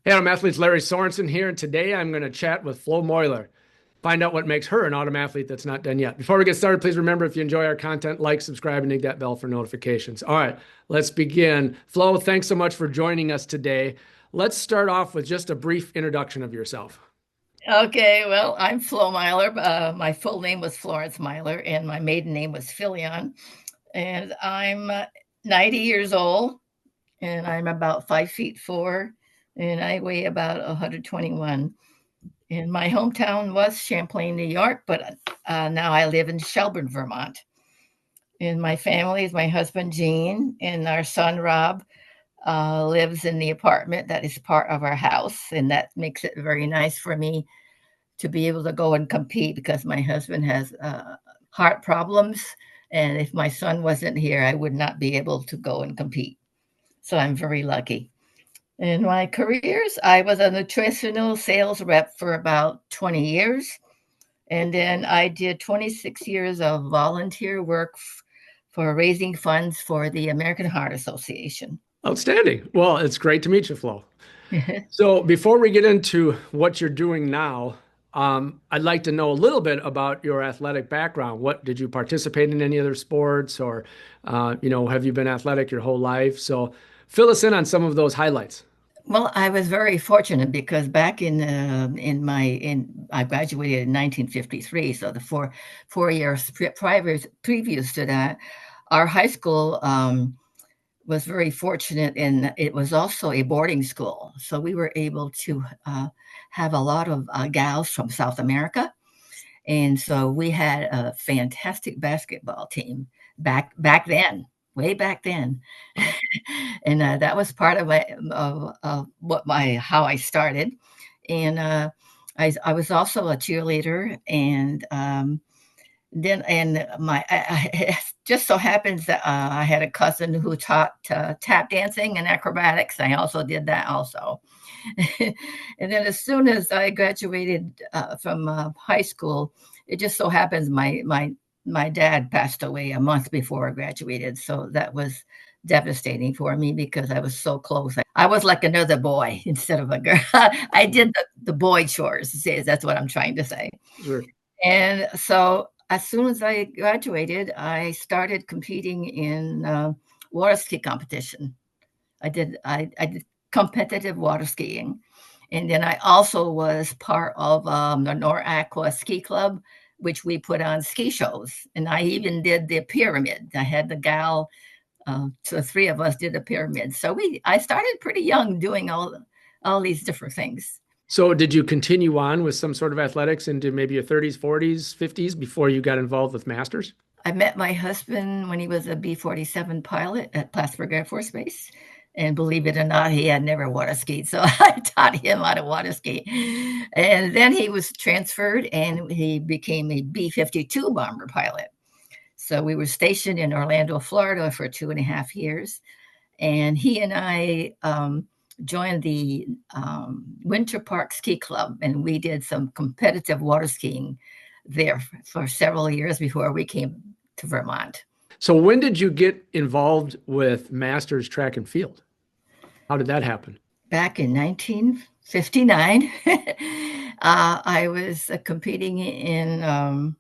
Hey, I'm athlete Larry Sorensen here, and today I'm going to chat with Flo Meiler. Find out what makes her an autumn athlete that's not done yet. Before we get started, please remember if you enjoy our content, like, subscribe, and hit that bell for notifications. All right, let's begin. Flo, thanks so much for joining us today. Let's start off with just a brief introduction of yourself. Okay, well, I'm Flo Meiler. My full name was Florence Meiler, and my maiden name was Filion. And I'm 90 years old, and I'm about 5 feet four, and I weigh about 121. And my hometown was Champlain, New York, but now I live in Shelburne, Vermont. And my family is my husband, Gene, and our son, Rob, lives in the apartment that is part of our house. And that makes it very nice for me to be able to go and compete because my husband has heart problems. And if my son wasn't here, I would not be able to go and compete. So I'm very lucky. In my careers, I was a nutritional sales rep for about 20 years. And then I did 26 years of volunteer work for raising funds for the American Heart Association. Outstanding. Well, it's great to meet you, Flo. So, before we get into what you're doing now, I'd like to know a little bit about your athletic background. What did you participate in any other sports, or have you been athletic your whole life? So, fill us in on some of those highlights. Well, I was very fortunate because back in I graduated in 1953, so the four years previous to that, our high school was very fortunate, and it was also a boarding school, so we were able to have a lot of gals from South America, and so we had a fantastic basketball team back then, way back then. And that was part of what my how I started. And I was also a cheerleader, and then and my it just so happens that I had a cousin who taught tap dancing and acrobatics. I also did that also. And then as soon as I graduated from high school, it just so happens my dad passed away a month before I graduated, so that was devastating for me because I was so close. I was like another boy instead of a girl. I did the boy chores. That's what I'm trying to say. Sure. And so as soon as I graduated, I started competing in water ski competition. I did competitive water skiing, and then I also was part of the Nor Aqua Ski Club, which we put on ski shows, and I even did the pyramid. I had the gal, so the three of us did the pyramid. So I started pretty young doing all these different things. So, did you continue on with some sort of athletics into maybe your 30s, 40s, 50s before you got involved with masters? I met my husband when he was a B-47 pilot at Plattsburgh Air Force Base. And believe it or not, he had never water skied. So I taught him how to water ski. And then he was transferred and he became a B-52 bomber pilot. So we were stationed in Orlando, Florida for 2.5 years. And he and I joined the Winter Park Ski Club, and we did some competitive water skiing there for several years before we came to Vermont. So, when did you get involved with masters track and field? How did that happen? Back in 1959, I was competing in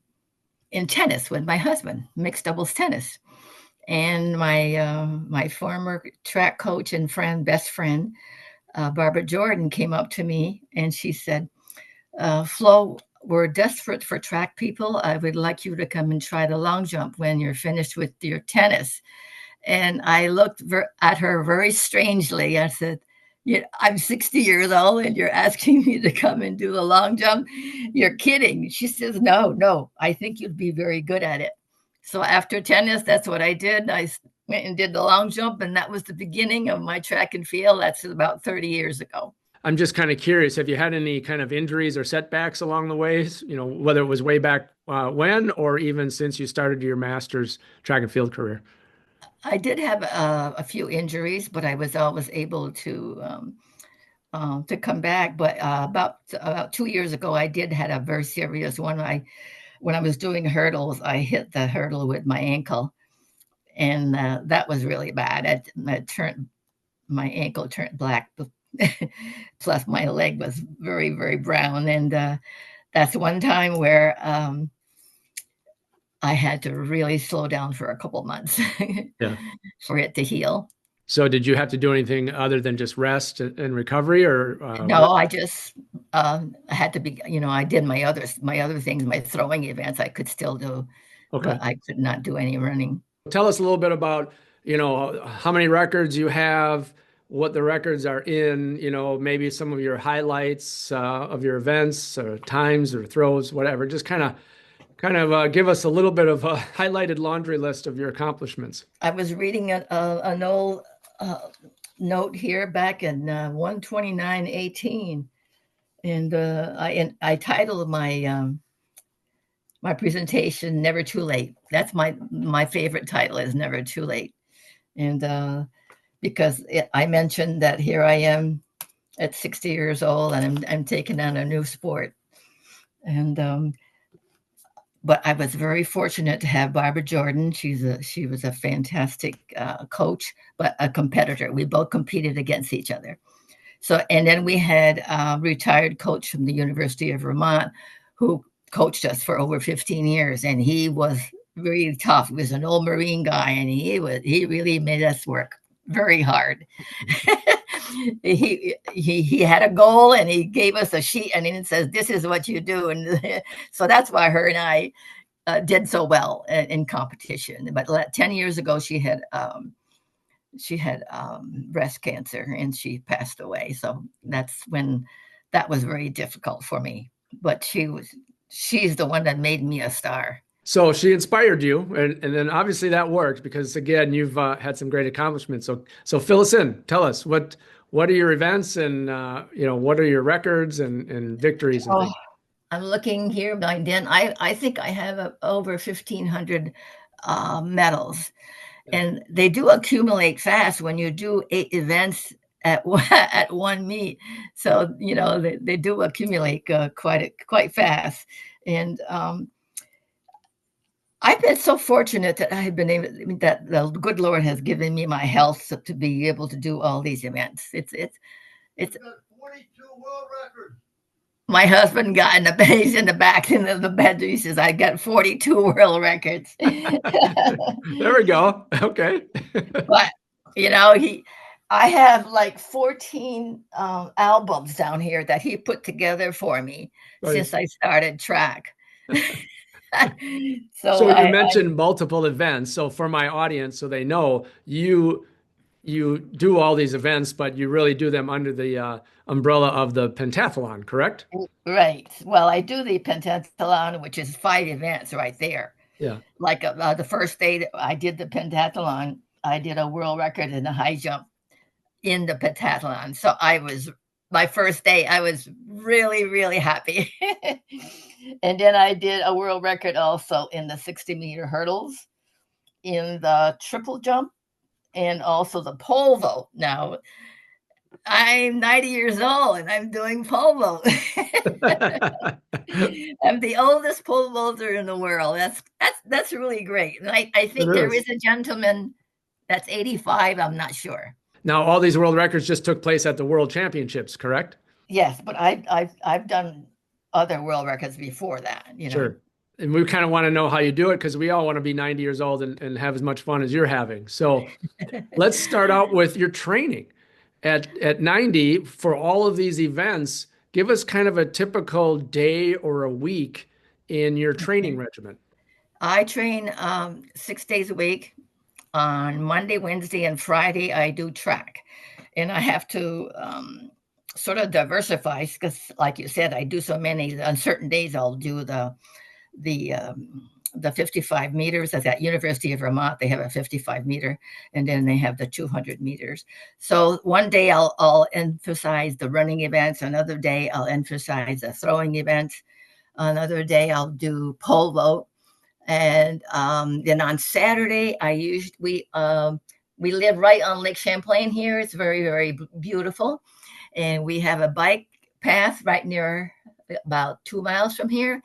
tennis with my husband, mixed doubles tennis. And my former track coach and best friend, Barbara Jordan, came up to me and she said, Flo, we're desperate for track people. I would like you to come and try the long jump when you're finished with your tennis. And I looked at her very strangely. I said, yeah, I'm 60 years old and you're asking me to come and do the long jump. You're kidding. She says, no, no, I think you'd be very good at it. So after tennis, that's what I did. I went and did the long jump, and that was the beginning of my track and field. That's about 30 years ago. I'm just kind of curious, have you had any kind of injuries or setbacks along the ways, whether it was way back when or even since you started your master's track and field career? I did have a few injuries, but I was always able to come back. But about 2 years ago, I did had a very serious one. When I was doing hurdles, I hit the hurdle with my ankle, and that was really bad. It turned my ankle turned black Plus my leg was very, very brown. And that's one time where I had to really slow down for a couple months Yeah. for it to heal. So did you have to do anything other than just rest and recovery, or No, I just had to be, I did my other things, my throwing events I could still do, okay. but I could not do any running. Tell us a little bit about, how many records you have, what the records are in, maybe some of your highlights of your events or times or throws, whatever. Just kind of give us a little bit of a highlighted laundry list of your accomplishments. I was reading an old note here back in 129:18, and I titled my presentation "Never Too Late." That's my favorite title is "Never Too Late," and because I mentioned that here I am at 60 years old and I'm taking on a new sport, and but I was very fortunate to have Barbara Jordan. She was a fantastic coach, but a competitor. We both competed against each other. So, and then we had a retired coach from the University of Vermont who coached us for over 15 years, and he was really tough. He was an old Marine guy, and he really made us work very hard. He had a goal, and he gave us a sheet, and he says, "This is what you do." And so that's why her and I did so well in competition. But 10 years ago, she had breast cancer and she passed away. So that's when that was very difficult for me. But she's the one that made me a star. So she inspired you, and then obviously that worked because again, you've had some great accomplishments. So fill us in. Tell us what are your events and what are your records and victories and Oh, things. I'm looking here, by then. I think I have over 1,500 medals, Yeah. and they do accumulate fast when you do 8 events at at one meet. So they do accumulate quite fast, and I've been so fortunate that I have been able that the good Lord has given me my health to be able to do all these events. It's You got 42 world records. my husband got in the he's in the back in the bedroom. He says, I got 42 world records. There we go. Okay. But he I have like 14 albums down here that he put together for me since Nice. I started track. So So you I mentioned multiple events. So for my audience, so they know you do all these events, but you really do them under the umbrella of the pentathlon, correct? right. Well, I do the pentathlon, which is 5 events right there. Yeah. Like the first day that I did the pentathlon, I did a world record in the high jump in the pentathlon. So my first day, I was really, really happy. And then I did a world record also in the 60-meter hurdles, in the triple jump, and also the pole vault. Now, I'm 90 years old and I'm doing pole vault. I'm the oldest pole vaulter in the world. That's really great. And I It think there is. is a gentleman that's 85. I'm not sure. Now, all these world records just took place at the World Championships, correct? Yes, but I've done other world records before that. Sure. And we kind of want to know how you do it because we all want to be 90 years old and have as much fun as you're having. So let's start out with your training. At 90, for all of these events, give us kind of a typical day or a week in your training regimen. I train 6 days a week. On Monday, Wednesday, and Friday, I do track, and I have to sort of diversify because, like you said, I do so many. On certain days, I'll do the um, the 55 meters. At University of Vermont, they have a 55 meter, and then they have the 200 meters. So one day I'll emphasize the running events. Another day I'll emphasize the throwing events. Another day I'll do pole vault. And then on Saturday, we live right on Lake Champlain here. It's very, very beautiful, and we have a bike path right near about 2 miles from here.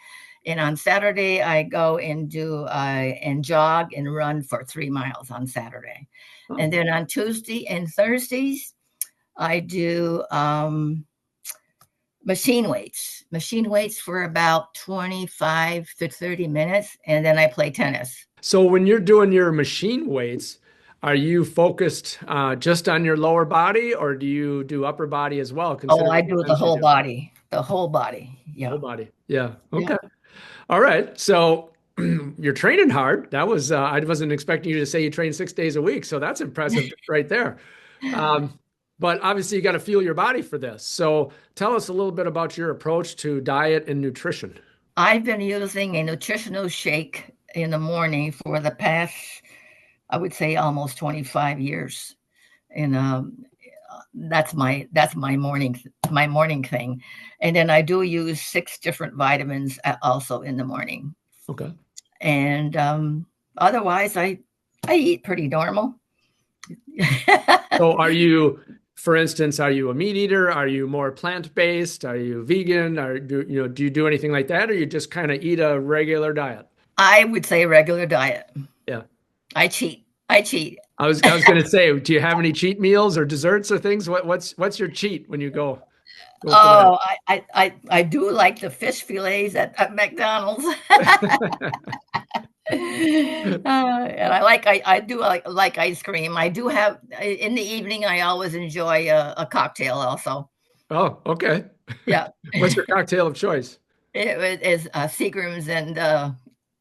And on Saturday, I go and do and jog and run for 3 miles on Saturday. Oh, And then on Tuesday and Thursdays, I do machine weights for about 25 to 30 minutes, and then I play tennis. So when you're doing your machine weights, are you focused just on your lower body, or do you do upper body as well? Oh, I Considering do the the times you whole do body, the whole body. whole Yeah. body. Yeah. Yeah. Okay. All right. So you're training hard. That was I wasn't expecting you to say you train 6 days a week. So that's impressive right there. Um, but obviously you got to fuel your body for this. So tell us a little bit about your approach to diet and nutrition. I've been using a nutritional shake in the morning for the past, I would say, almost 25 years. And that's my morning thing. And then I do use 6 different vitamins also in the morning. Okay. And otherwise, I eat pretty normal. So are you, for instance, are you a meat eater? Are you more plant-based? Are you vegan? Or do you do anything like that, or you just kind of eat a regular diet? I would say regular diet. Yeah. I cheat. I cheat. I was going to say, do you have any cheat meals or desserts or things? What's your cheat when you go for Oh, I do like the fish fillets at McDonald's. And I do like ice cream. I do have in the evening. I always enjoy a cocktail. Also, Oh, okay. yeah, What's your cocktail of choice? it is Seagram's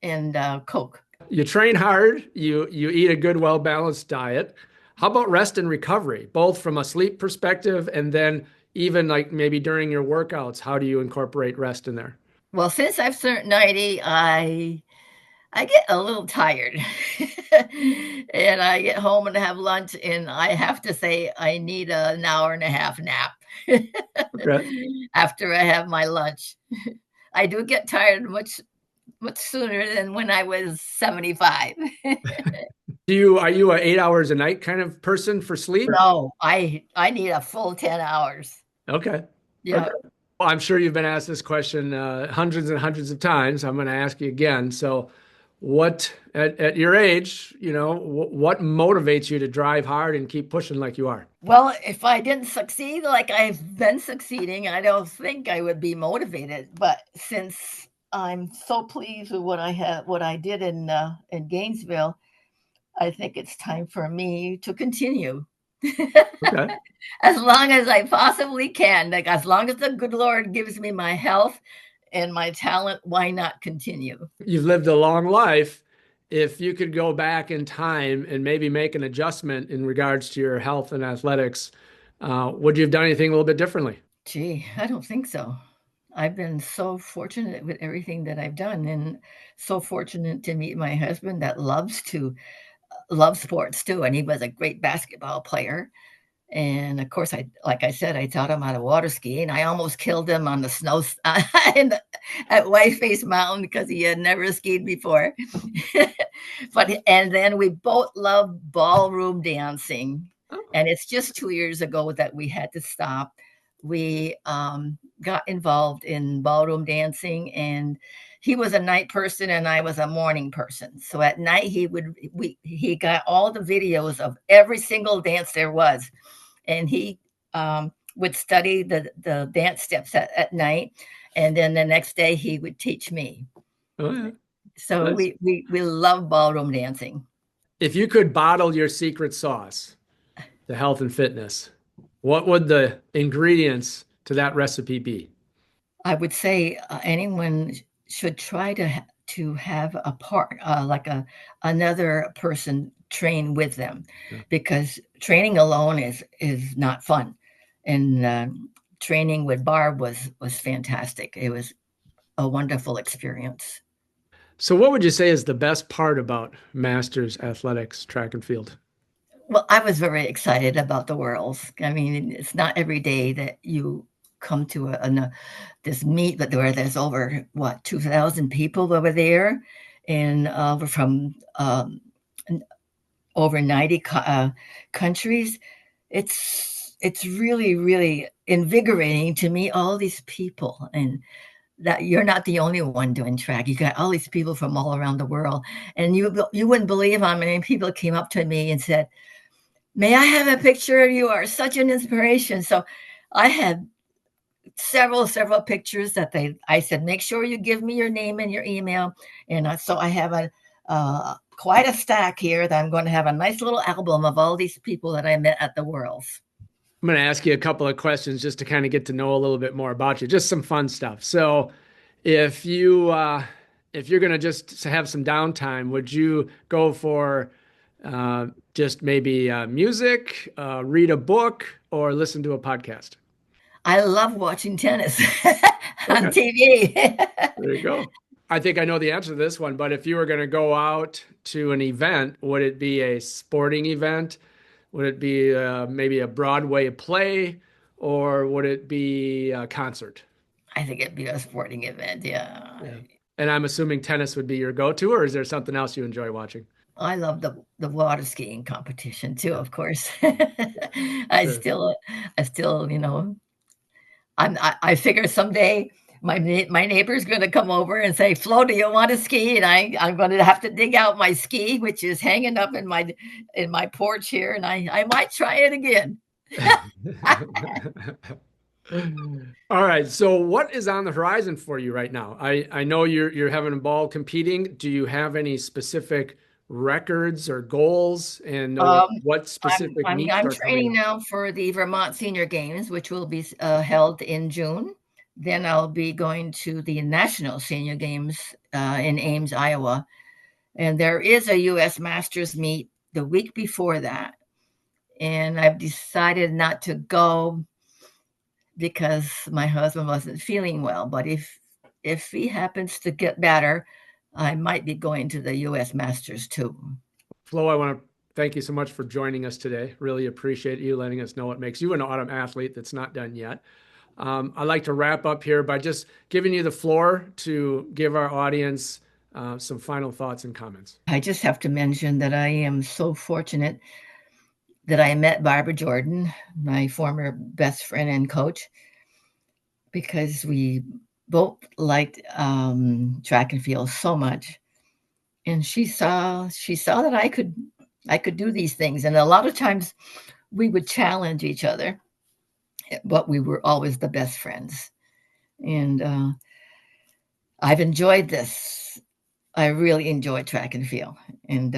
and Coke. You train hard, you eat a good, well-balanced diet. How about rest and recovery, both from a sleep perspective and then even like maybe during your workouts, how do you incorporate rest in there? Well, since I've turned 90, I get a little tired, and I get home and have lunch, and I have to say I need an hour and a half nap Okay. after I have my lunch. I do get tired much sooner than when I was 75. Are you a 8 hours a night kind of person for sleep? No, I need a full 10 hours. Okay. Okay. Yeah. Well, I'm sure you've been asked this question hundreds and hundreds of times. I'm going to ask you again. So, what at your age, what motivates you to drive hard and keep pushing like you are? Well, if I didn't succeed like I've been succeeding, I don't think I would be motivated. But since I'm so pleased with what I did in Gainesville, I think it's time for me to continue. Okay. As long as I possibly can, like as long as the good Lord gives me my health and my talent, why not continue? You've lived a long life. If you could go back in time and maybe make an adjustment in regards to your health and athletics, would you have done anything a little bit differently? Gee, I don't think so. I've been so fortunate with everything that I've done, and so fortunate to meet my husband that love sports too, and he was a great basketball player. And of course, like I said, I taught him how to water ski, and I almost killed him on the snow at Whiteface Mountain because he had never skied before. And then we both love ballroom dancing, Oh, and it's just 2 years ago that we had to stop. We got involved in ballroom dancing, and he was a night person and I was a morning person. So at night he got all the videos of every single dance there was, and he would study the dance steps at night, and then the next day he would teach me. oh yeah. So Nice. we love ballroom dancing. If you could bottle your secret sauce to health and fitness, what would the ingredients to that recipe be? I would say anyone should try to have a part like another person train with them, Yeah. because training alone is not fun, and training with Barb was fantastic. It was a wonderful experience. So, what would you say is the best part about Masters Athletics track and field? Well, I was very excited about the Worlds. I mean, it's not every day that you come to this meet, but where there's over what 2,000 people over there, and from over 90 countries. It's really really invigorating to meet all these people, and that you're not the only one doing track. You got all these people from all around the world, and you wouldn't believe how many people came up to me and said, May I have a picture? You are such an inspiration. So I had several pictures that I said, make sure you give me your name and your email. And so I have quite a stack here that I'm going to have a nice little album of all these people that I met at the Worlds. I'm going to ask you a couple of questions just to kind of get to know a little bit more about you, just some fun stuff. So if you're going to just have some downtime, would you go for just maybe music, read a book, or listen to a podcast? I love watching tennis on Okay, TV. there you go. I think I know the answer to this one, but if you were going to go out to an event, would it be a sporting event? Would it be maybe a Broadway play, or would it be a concert? I think it'd be a sporting event. Yeah. Yeah. And I'm assuming tennis would be your go-to, or is there something else you enjoy watching? I love the water skiing competition too, Yeah, of course. sure. I still, I figure someday my neighbor's going to come over and say, "Flo, do you want to ski?" And I'm going to have to dig out my ski, which is hanging up in my porch here, and I might try it again. All right. So what is on the horizon for you right now? I know you're having a ball competing. Do you have any specific records or goals and know Um, what specific meets I'm are coming training up? now for the Vermont Senior Games, which will be held in June. Then I'll be going to the National Senior Games in Ames, Iowa. And there is a U.S. Masters meet the week before that. And I've decided not to go because my husband wasn't feeling well. But if he happens to get better, I might be going to the U.S. Masters too. Flo, I want to thank you so much for joining us today. Really appreciate you letting us know what makes you an autumn athlete that's not done yet. I'd like to wrap up here by just giving you the floor to give our audience some final thoughts and comments. I just have to mention that I am so fortunate that I met Barbara Jordan, my former best friend and coach, because we both liked track and field so much, and she saw that I could do these things, and a lot of times we would challenge each other, but we were always the best friends, and I've enjoyed this. I really enjoy track and field, and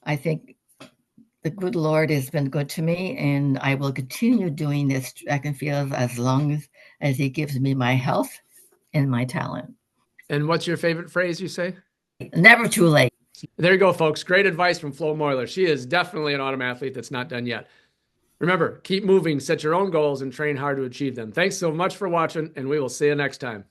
I think the good Lord has been good to me, and I will continue doing this track and field as long as He gives me my health and my talent. And what's your favorite phrase you say? Never too late. There you go, folks. Great advice from Flo Meiler. She is definitely an autumn athlete that's not done yet. Remember, keep moving, set your own goals, and train hard to achieve them. Thanks so much for watching, and we will see you next time.